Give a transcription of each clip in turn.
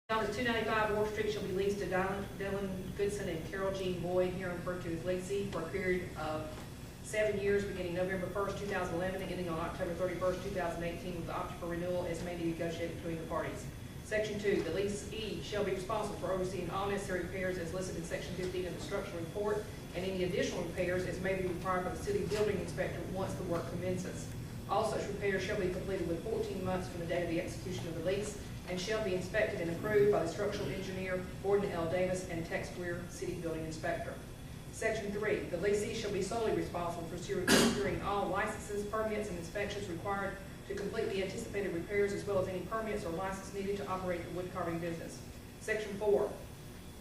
Down to 295 Ward Street shall be leased to Dylan Goodson and Carol Jean Boyd, here referred to as leasing, for a period of 7 years, beginning November 1st, 2011, and ending on October 31st, 2018, with the option for renewal as may be negotiated between the parties. Section 2, the leasee shall be responsible for overseeing all necessary repairs as listed in Section 15 of the structural report, and any additional repairs as may be required by the city building inspector once the work commences. All such repairs shall be completed within 14 months from the date of the execution of the lease, and shall be inspected and approved by the structural engineer, Gordon L. Davis, and Tex Greer, city building inspector. Section 3, the leasee shall be solely responsible for securing all licenses, permits, and inspections required to complete the anticipated repairs, as well as any permits or license needed to operate the wood carving business. Section 4,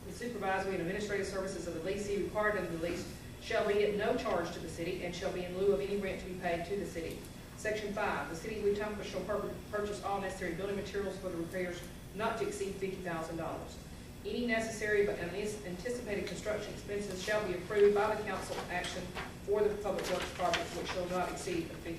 the supervisory and administrative services of the leasee required under the lease shall be at no charge to the city and shall be in lieu of any rent to be paid to the city. Section 5, the city of Wetumpka shall purchase all necessary building materials for the repairs not to exceed $50,000. Any necessary but unanticipated construction expenses shall be approved by the council action for the public works project, which shall not exceed $50,000.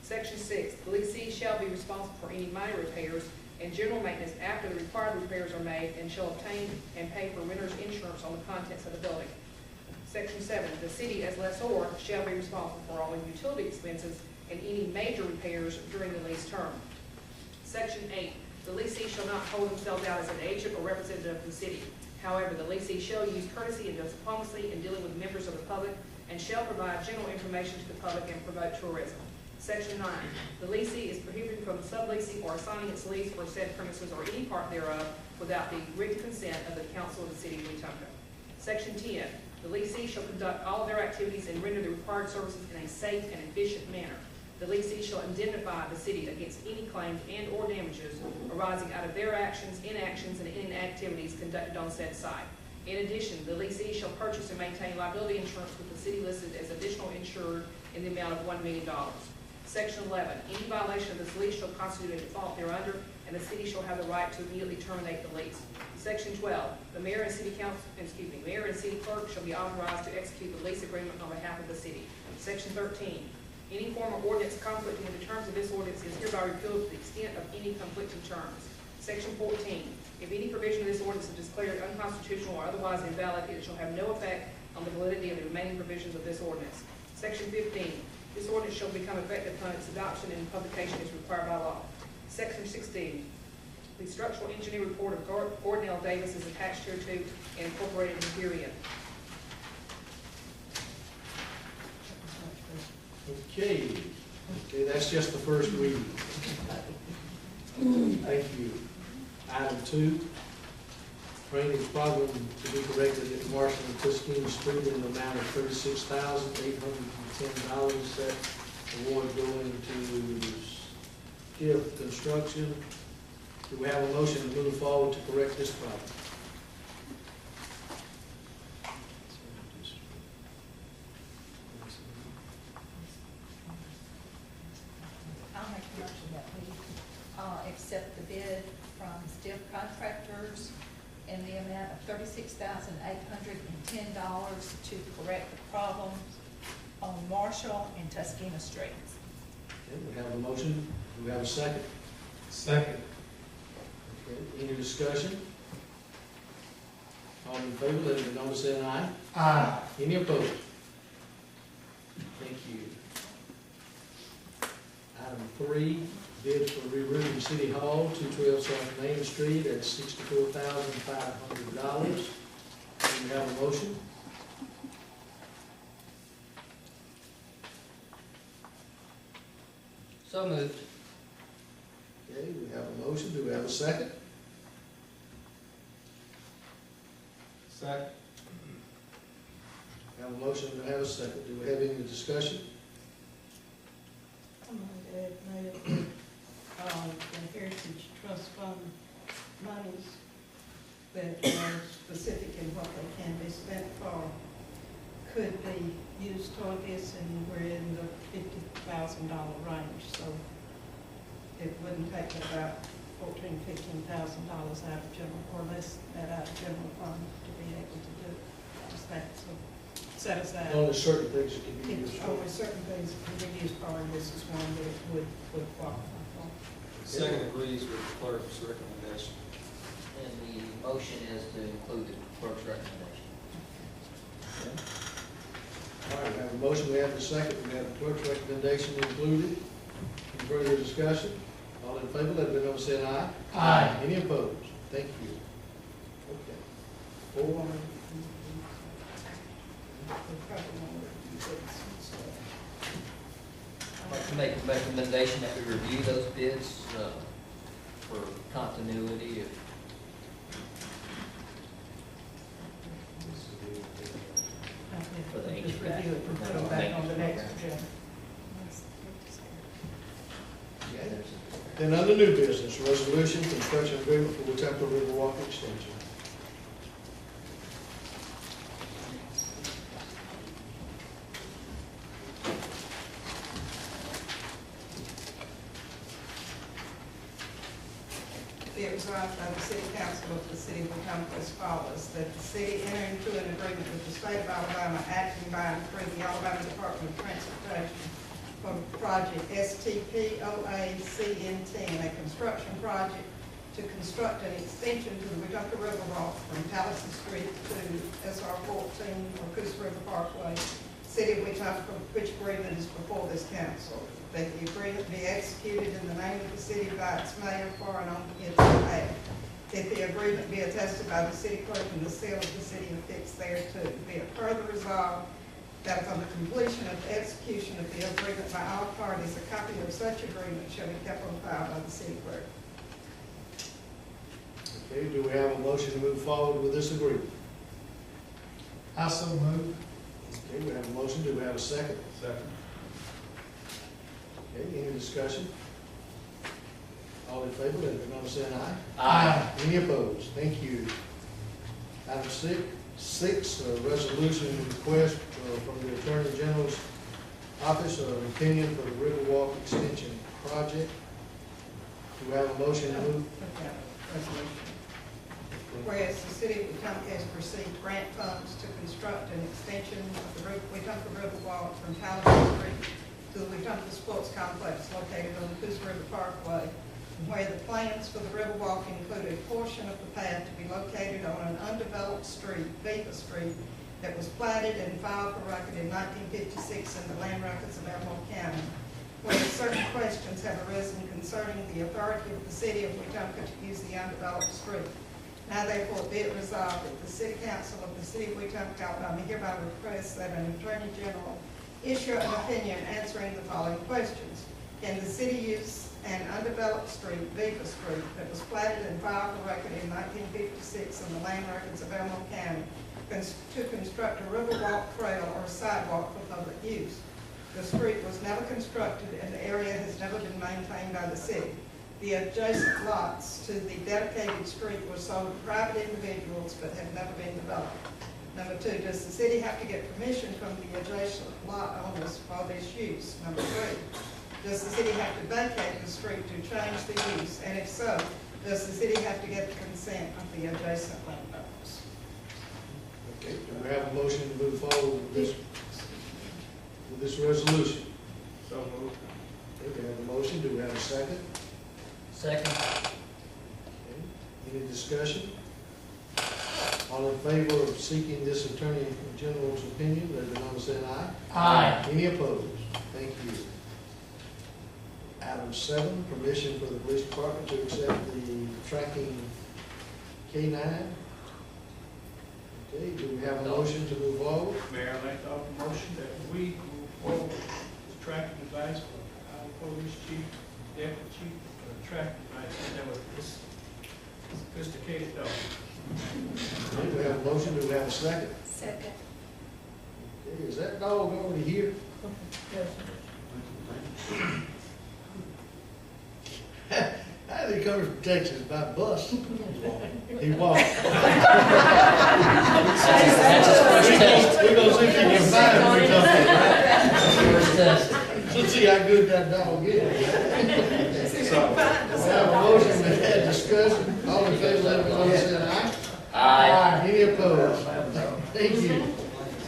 Section 6, the leasee shall be responsible for any minor repairs and general maintenance after the required repairs are made, and shall obtain and pay for renter's insurance on the contents of the building. Section 7, the city as lessor shall be responsible for all utility expenses and any major repairs during the lease term. Section 8, the leasee shall not hold themselves out as an agent or representative of the city. However, the leasee shall use courtesy and diplomacy in dealing with members of the public, and shall provide general information to the public and promote tourism. Section 9, the leasee is prohibited from subleasing or assigning its lease for said premises or any part thereof without the written consent of the council of the city of Wetumpka. Section 10, the leasee shall conduct all of their activities and render the required services in a safe and efficient manner. The leasee shall indemnify the city against any claims and or damages arising out of their actions, inactions, and inactivities conducted on said site. In addition, the leasee shall purchase and maintain liability insurance with the city listed as additional insured in the amount of $1 million. Section 11, any violation of this lease shall constitute a default thereunder, and the city shall have the right to immediately terminate the lease. Section 12, the mayor and city clerk shall be authorized to execute the lease agreement on behalf of the city. Section 13, any form of ordinance conflicting with the terms of this ordinance is hereby repealed to the extent of any conflicting terms. Section 14, if any provision of this ordinance is declared unconstitutional or otherwise invalid, it shall have no effect on the validity of the remaining provisions of this ordinance. Section 15, this ordinance shall become effective upon its adoption and publication as required by law. Section 16, the structural engineer report of Gordon L. Davis is attached hereto and incorporated herein. Okay, that's just the first reading. Thank you. Item 2, drainage problem to be corrected at Marshall and Tuskegee Street in the amount of $36,810. That award going to Skiff Construction. Do we have a motion to move forward to correct this problem? I'll make a motion that we accept the bid from Stiff Contractors in the amount of $36,810 to correct the problems on Marshall and Tuskegee Streets. Okay, we have a motion. Do we have a second? Second. Okay, any discussion? All in favor, let it be known by saying aye. Aye. Any opposed? Thank you. Item 3, bid for rerouting City Hall, 212 South Main Street at $64,500. Do we have a motion? So moved. Okay, we have a motion. Do we have a second? Second. We have a motion. Do we have a second? Do we have any discussion? I'm going to add, Mayor, the Heritage Trust Fund monies that are specific in what they can be spent for could be used toward this, and we're in the $50,000 range, so it wouldn't take about $14,000–15,000 out of general, or less that out of general fund to be able to do just that. So set aside. Only certain things that can be used It's for. only certain things that can be used for, and this is one that it would qualify for. Second agrees with the clerk's recommendation. motion is to include the clerk's recommendation. All right, we have a motion, we have a second, we have the clerk's recommendation included. Any further discussion? All in favor, let it be known by saying aye. Aye. Any opposed? Thank you. Okay. 4. I'd like to make a recommendation that we review those bids for continuity of For the Just HVAC. review it and put them back on the next agenda. Then under new business, resolution, construction agreement for Wetumpka Riverwalk extension. Be it resolved by the City Council of the City of Wetumpka as follows, that the city enter into an agreement with the state of Alabama acting by and through the Alabama Department of Transportation for project STPOA-CN10, a construction project to construct an extension to the Wetumpka Riverwalk from Pallison Street to SR 14 or Coosa River Parkway, City of Wetumpka, which agreement is before this council. That the agreement be executed in the name of the city by its mayor for and on its behalf. That the agreement be attested by the city clerk and the seal of the city affixed thereto. Be it further resolved that upon the completion of the execution of the agreement by all parties, a copy of such agreement shall be kept on file by the city clerk. Okay, do we have a motion to move forward with this agreement? I so move. Okay, we have a motion, do we have a second? Second. Okay, any discussion? All in favor, let it be known by saying aye. Aye. Any opposed? Thank you. Item six, resolution request from the Attorney General's Office of opinion for the Riverwalk Extension Project. Do we have a motion to move? Okay, resolution. Whereas the city of Wetumpka has received grant funds to construct an extension of the Wetumpka Riverwalk from Pallison Street to the Wetumpka Sports Complex located on the Coosa River Parkway, and where the plans for the Riverwalk include a portion of the path to be located on an undeveloped street, Viva Street, that was platted and filed for record in 1956 in the land records of Elmore County, where certain questions have arisen concerning the authority of the city of Wetumpka to use the undeveloped street. Now therefore be it resolved that the City Council of the City of Wetumpka, Alabama hereby requests that an Attorney General issue an opinion answering the following questions. Can the city use an undeveloped street, Viva Street, that was platted and filed for record in 1956 in the land records of Elmore County to construct a riverwalk trail or sidewalk for public use? The street was never constructed and the area has never been maintained by the city. The adjacent lots to the dedicated street were sold to private individuals but have never been developed. Number 2, does the city have to get permission from the adjacent lot owners for this use? Number 3, does the city have to vacate the street to change the use? And if so, does the city have to get the consent of the adjacent landowners? Okay, do we have a motion to move forward with this resolution? So moved. Okay, we have a motion, do we have a second? second. Okay, any discussion? All in favor of seeking this Attorney General's opinion, let it be known by saying aye. Aye. Any opposed? Thank you. Item 7, permission for the police department to accept the tracking K-9. Okay, do we have a motion to move forward? Mayor, I'd like to offer a motion that we move forward with tracking device for our police chief, deputy chief, tracking device, that was this sophisticated dog. Okay, do we have a motion, do we have a second? Second. Okay, is that dog already here? How did he come from Texas, by bus? He walked. We're gonna see if he can find him. First test. Let's see how good that dog is. We have a motion, we had discussion, all in favor, let it be known by saying aye. Aye. Any opposed? Thank you.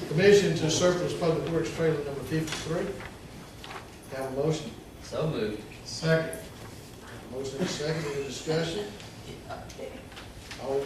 Commission to surplus public works trailer number 53. Have a motion? So moved. Second. Motion is second, any discussion? All